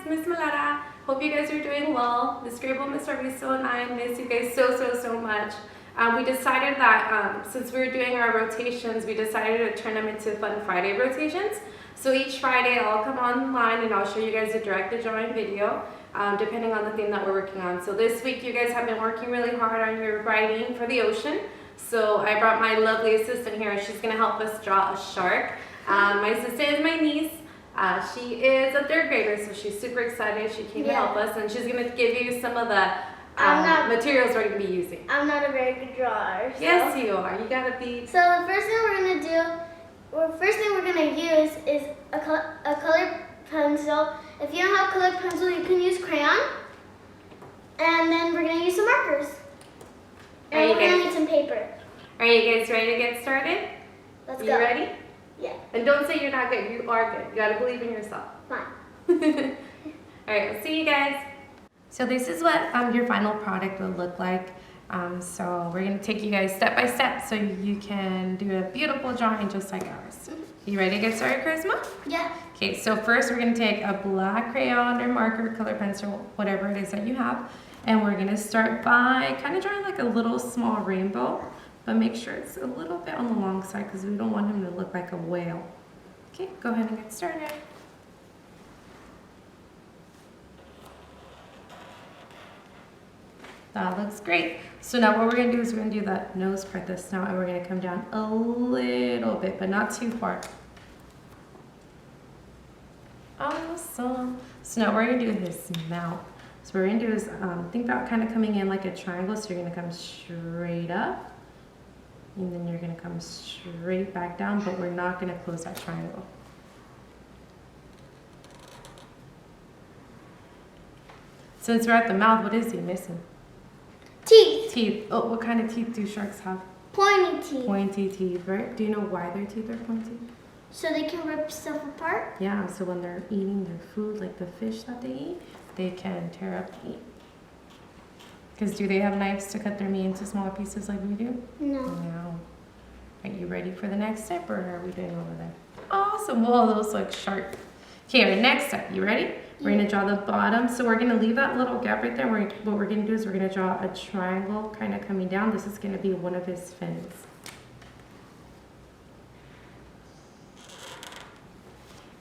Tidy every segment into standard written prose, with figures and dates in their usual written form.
Miss Malera. Hope you guys are doing well. Miss Grable, Miss Arviso, and I miss you guys so much. We decided that since we were doing our rotations, we decided to turn them into Fun Friday rotations. So each Friday I'll come online and I'll show you guys a directed drawing video, depending on the theme that we're working on. So this week you guys have been working really hard on your writing for the ocean. So I brought my lovely assistant here and she's going to help us draw a shark. My assistant is my niece. She is a third grader, so she's super excited. She came to help us, and she's going to give you some of the materials we're going to be using. I'm not a very good drawer. So. Yes, you are. You got to be. So the first thing we're going to use is a colored pencil. If you don't have a colored pencil, you can use crayon. And then we're going to use some markers. And we're going to need some paper. Are you guys ready to get started? Let's go. You ready? Yeah. And don't say you're not good. You are good. You got to believe in yourself. Fine. All right, we'll see you guys. So this is what your final product will look like. So we're going to take you guys step by step so you can do a beautiful drawing just like ours. You ready to get started, Charisma? Yeah. Okay, so first we're going to take a black crayon or marker, color pencil, whatever it is that you have. And we're going to start by kind of drawing like a little small rainbow. But make sure it's a little bit on the long side because we don't want him to look like a whale. Okay, go ahead and get started. That looks great. So now what we're going to do is we're going to do the nose part, the snout, and we're going to come down a little bit, but not too far. Awesome. So now we're going to do his mouth. So what we're going to do is think about kind of coming in like a triangle. So you're going to come straight up. And then you're going to come straight back down, but we're not going to close that triangle. Since we're at the mouth, what is he missing? Teeth. Teeth. Oh, what kind of teeth do sharks have? Pointy teeth. Pointy teeth, right? Do you know why their teeth are pointy? So they can rip stuff apart? Yeah, so when they're eating their food, like the fish that they eat, they can tear up the meat. Because do they have knives to cut their meat into smaller pieces like we do? No. No. Are you ready for the next step, or are we doing over there? Awesome. Well, those look sharp. Okay, our next step. You ready? We're going to draw the bottom. So we're going to leave that little gap right there. What we're going to do is we're going to draw a triangle kind of coming down. This is going to be one of his fins.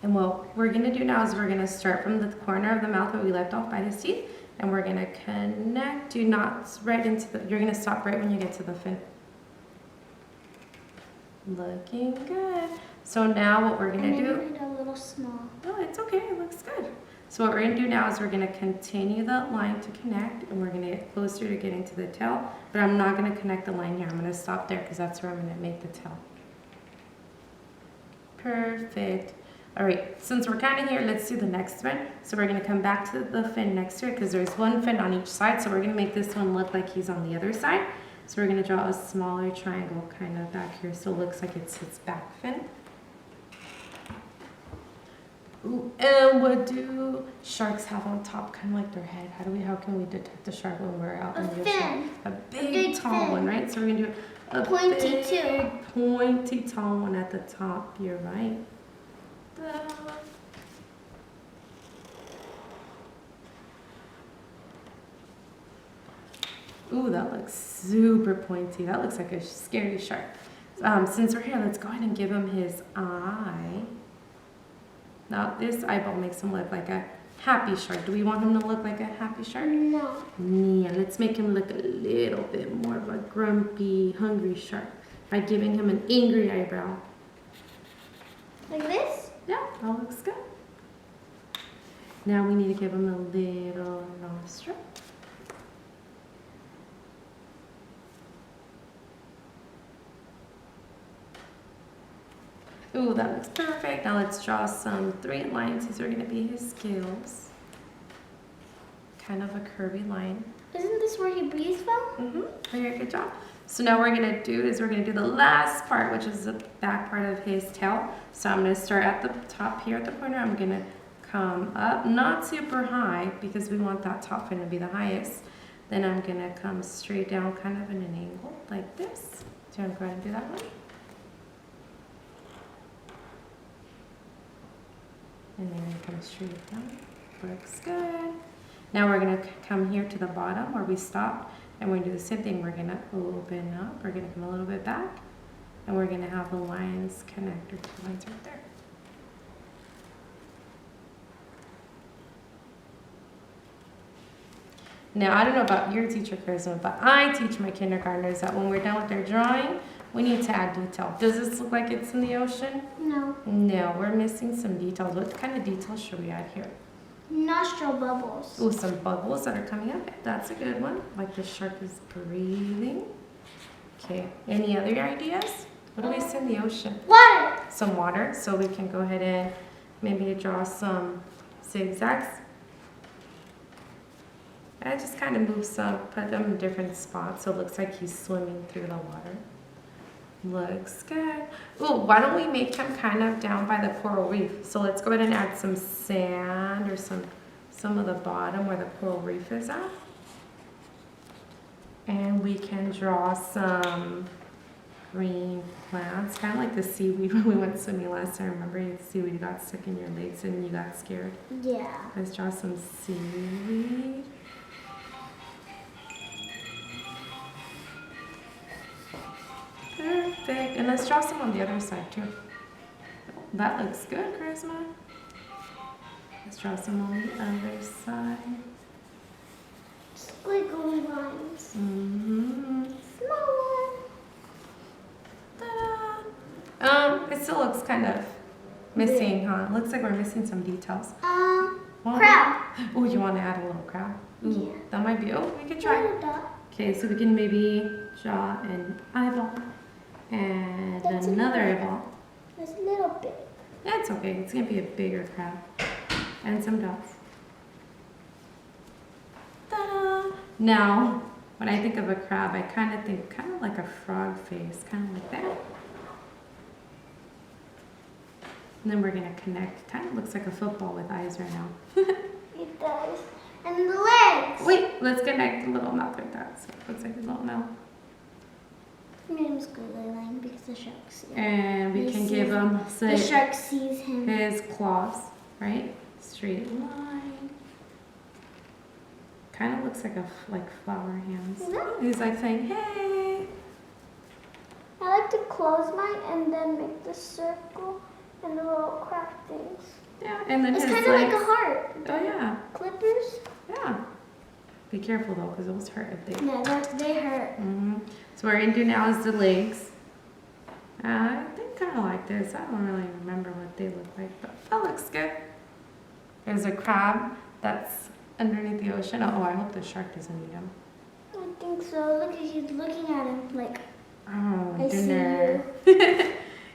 And what we're going to do now is we're going to start from the corner of the mouth where we left off by his teeth. And we're going to connect. Do not right into the, you're going to stop right when you get to the fin. Looking good. So now what we're going to do. A little small. Oh, it's okay. It looks good. So what we're going to do now is we're going to continue the line to connect. And we're going to get closer to getting to the tail. But I'm not going to connect the line here. I'm going to stop there because that's where I'm going to make the tail. Perfect. All right, since we're kind of here, let's do the next one. So we're going to come back to the fin next to it because there's one fin on each side. So we're going to make this one look like he's on the other side. So we're going to draw a smaller triangle kind of back here so it looks like it's his back fin. Ooh, and what do sharks have on top, kind of like their head? How can we detect the shark when we're out in the ocean? A big tall fin. one, right? So we're going to do a Pointy big, pointy tall one at the top. You're right. Ooh, that looks super pointy. That looks like a scary shark. Since we're here, let's go ahead and give him his eye. Now, this eyeball makes him look like a happy shark. Do we want him to look like a happy shark? No. Yeah, let's make him look a little bit more of a grumpy, hungry shark by giving him an angry eyebrow. Like this? Yeah, that looks good. Now we need to give him a little nostril. Ooh, that looks perfect. Now let's draw some 3 lines. These are going to be his scales. Kind of a curvy line. Isn't this where he breathes from? Very good job. So now what we're going to do is we're going to do the last part, which is the back part of his tail. So I'm going to start at the top here at the corner. I'm going to come up, not super high, because we want that top fin to be the highest. Then I'm going to come straight down kind of in an angle like this. Do you want to go ahead and do that one? And then come straight down. Looks good. Now we're gonna come here to the bottom where we stopped, and we're gonna do the same thing. We're gonna open up, we're gonna come a little bit back, and we're gonna have the lines connect, or two lines right there. Now, I don't know about your teacher, Charisma, but I teach my kindergartners that when we're done with their drawing, we need to add detail. Does this look like it's in the ocean? No. No, we're missing some details. What kind of details should we add here? Nostril bubbles. Oh, some bubbles that are coming up. That's a good one. Like the shark is breathing. Okay, any other ideas? What do we see in the ocean? Water. Some water, so we can go ahead and maybe draw some zigzags. I just kind of move some, put them in different spots so it looks like he's swimming through the water. Looks good. Oh, why don't we make him kind of down by the coral reef? So let's go ahead and add some sand or some of the bottom where the coral reef is at. And we can draw some green plants, kind of like the seaweed when we went swimming last time. Remember, the seaweed got stuck in your legs and you got scared? Yeah. Let's draw some seaweed. Perfect. And let's draw some on the other side too. That looks good, Charisma. Let's draw some on the other side. Squiggly lines. Mm-hmm. Small Ta-da. It still looks kind of missing, huh? It looks like we're missing some details. one. Well, Crab. Oh, you want to add a little crab? Ooh, Yeah. that might be. Oh, we could try. Little dot. Okay, so we can maybe draw an eyeball and That's another enough. eyeball. It's a little bit. That's okay. It's gonna be a bigger crab and some dots. Ta-da! Now, when I think of a crab, I kind of think kind of like a frog face, kind of like that. And then we're gonna connect. Kind of looks like a football with eyes right now. It does. And the legs. Wait, let's connect a little mouth like that. So it looks like a little mouth. Her name's Squiggly Line because the shark sees him. And we He can sees give him The say, shark sees him. his claws, right? Straight line. Kind of looks like like flower hands. No. He's like saying, "Hey." I like to close mine and then make the circle and the little crack things. Yeah, and then It's his kind of like legs. a heart. Oh yeah, Clippers? yeah. Be careful though, because those hurt if they. Yeah, they hurt. So what we're gonna do now is the legs. I think kind of like this. I don't really remember what they look like, but that looks good. There's a crab that's underneath the ocean. Oh, I hope the shark doesn't eat him. I think so. Look, he's looking at him like, Oh, I see dinner.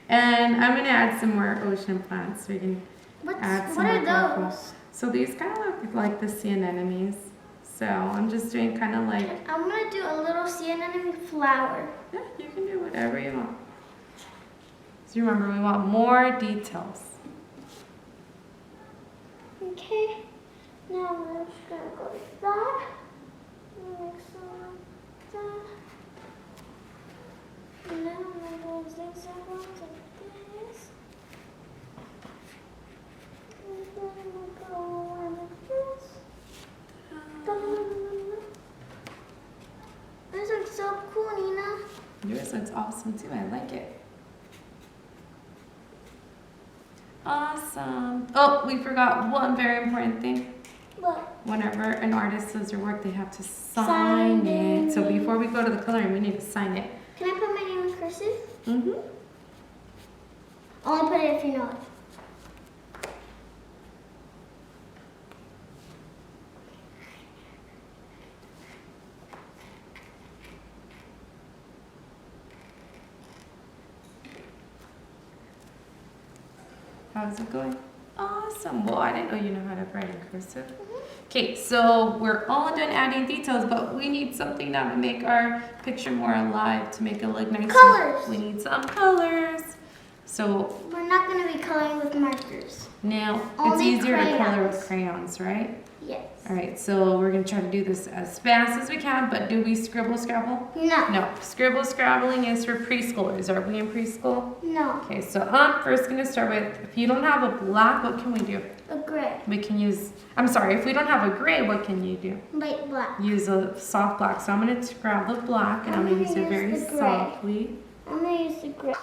And I'm gonna add some more ocean plants. So we can add some what more are colorful. those? So these kind of look like the sea anemones. So I'm just doing kind of like, I'm going to do a little sea anemone flower. yeah, you can do whatever you want. So remember, we want more details. Okay. Now we're just going to go like that. Make some like that. And then I'm going to go zigzag ones like this. And then I'm going to go around like this. This looks so cool, Nina. Yours looks awesome too. I like it. Awesome. Oh, we forgot one very important thing. What? Whenever an artist does their work, they have to sign it. So before we go to the coloring, we need to sign it. Can I put my name in cursive? Mm-hmm. Only put it if you know it. How's it going? Awesome. Well, I didn't know you know how to write in cursive. Okay, so we're all done adding details, but we need something now to make our picture more alive, to make it look nice. Colors. We need some colors. So, We're not going to be coloring with markers. Now, it's Only easier to color crayons. with crayons, right? Yes. All right, so we're gonna try to do this as fast as we can, but do we scribble scrabble? No. No, scribble scrabbling is for preschoolers. Are we in preschool? No. Okay, so I'm first gonna start with, if you don't have a black, what can we do? A gray. We can use, I'm sorry, if we don't have a gray, what can you do? Light black. Use a soft black. So I'm gonna grab the black and I'm gonna use it very the gray. softly. I'm gonna use the gray.